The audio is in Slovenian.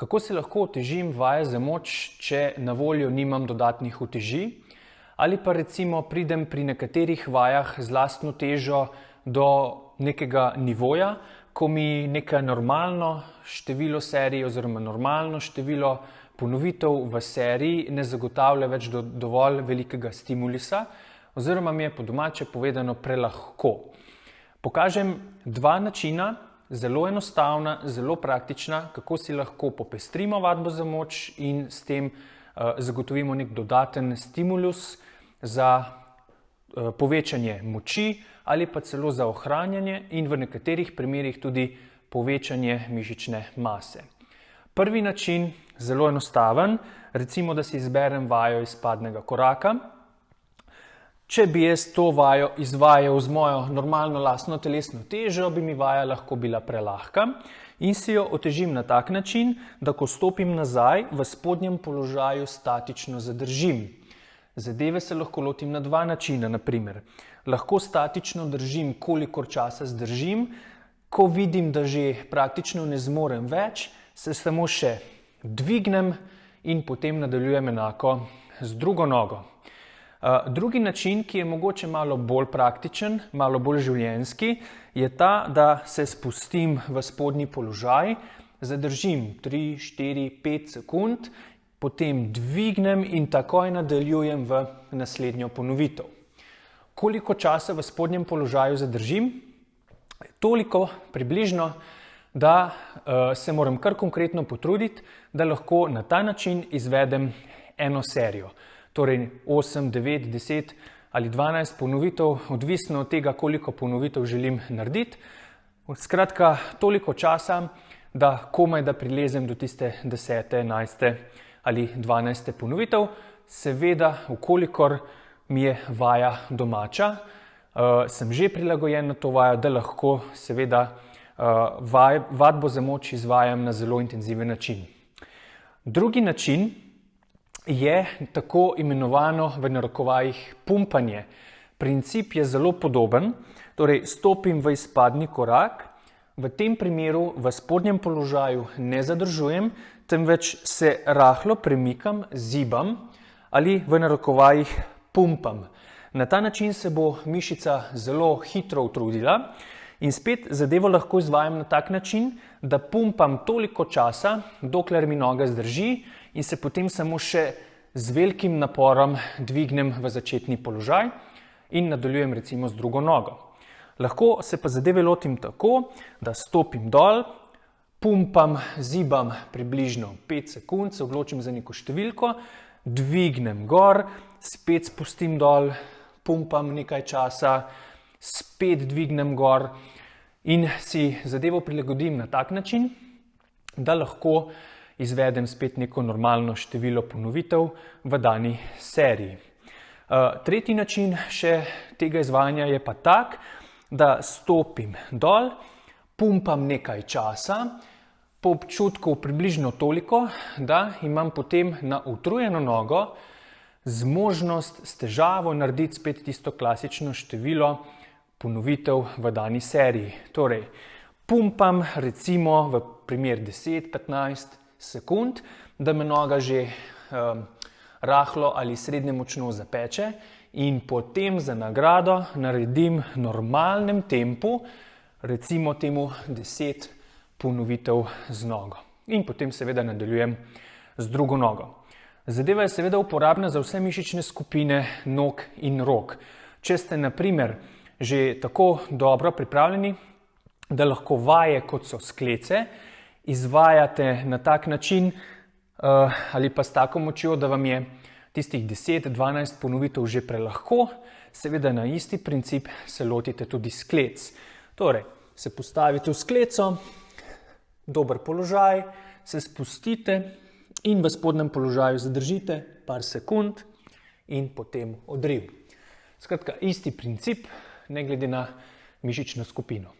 Kako si lahko otežim vaje za moč, če na voljo nimam dodatnih uteži? Ali pa recimo pridem pri nekaterih vajah z lastno težo do nekega nivoja, ko mi neka normalno število serij oziroma normalno število ponovitev v seriji ne zagotavlja več dovolj velikega stimulusa oziroma mi je po domače povedano prelahko. Pokažem dva načina, zelo enostavna, zelo praktična, kako si lahko popestrimo vadbo za moč in s tem zagotovimo nek dodaten stimulus za povečanje moči ali pa celo za ohranjanje in v nekaterih primerih tudi povečanje mišične mase. Prvi način, zelo enostaven, recimo, da si izberem vajo iz padnega koraka. Če bi jaz to vajo izvajal z mojo normalno lastno telesno težo, bi mi vaja lahko bila prelahka in si jo otežim na tak način, da ko stopim nazaj, v spodnjem položaju statično zadržim. Zadeve se lahko lotim na dva načina, naprimer. Lahko statično držim, kolikor časa zdržim, ko vidim, da že praktično ne zmorem več, se samo še dvignem in potem nadaljujem enako z drugo nogo. Drugi način, ki je mogoče malo bolj praktičen, malo bolj življenjski, je ta, da se spustim v spodnji položaj, zadržim 3, 4, 5 sekund, potem dvignem in takoj nadaljujem v naslednjo ponovitev. Koliko časa v spodnjem položaju zadržim? Toliko približno, da se moram kar konkretno potruditi, da lahko na ta način izvedem eno serijo. Torej 8, 9, 10 ali 12 ponovitev, odvisno od tega, koliko ponovitev želim narediti. Skratka, toliko časa, da komaj da prilezem do tiste 10, 11 ali 12 ponovitev. Seveda, vkolikor mi je vaja domača, sem že prilagojen na to vajo, da lahko seveda vadbo za moč izvajam na zelo intenziven način. Drugi način je tako imenovano v narekovajih pumpanje. Princip je zelo podoben, torej stopim v izpadni korak, v tem primeru v spodnjem položaju ne zadržujem, temveč se rahlo premikam, zibam ali v narekovajih pumpam. Na ta način se bo mišica zelo hitro utrudila in spet zadevo lahko izvajam na tak način, da pumpam toliko časa, dokler mi noga zdrži in se potem samo še z velikim naporom dvignem v začetni položaj in nadaljujem recimo z drugo nogo. Lahko se pa zadeve lotim tako, da stopim dol, pumpam, zibam približno 5 sekund, se odločim za neko številko, dvignem gor, spet spustim dol, pumpam nekaj časa, spet dvignem gor in si zadevo prilagodim na tak način, da lahko izvedem spet neko normalno število ponovitev v dani seriji. Tretji način še tega izvajanja je pa tak, da stopim dol, pumpam nekaj časa, po občutku približno toliko, da imam potem na utrujeno nogo zmožnost s težavo narediti spet tisto klasično število ponovitev v dani seriji. Torej, pumpam recimo v primer 10-15 sekund, da me noga že rahlo ali srednje močno zapeče in potem za nagrado naredim v normalnem tempu, recimo temu 10 ponovitev z nogo. In potem seveda nadaljujem z drugo nogo. Zadeva je seveda uporabna za vse mišične skupine nog in rok. Če ste na primer že tako dobro pripravljeni, da lahko vaje, kot so sklece, izvajate na tak način ali pa s tako močjo, da vam je tistih 10-12 ponovitev že prelahko, seveda na isti princip se lotite tudi sklec. Torej, se postavite v skleco, dober položaj, se spustite in v spodnjem položaju zadržite par sekund in potem odriv. Skratka, isti princip, ne glede na mišično skupino.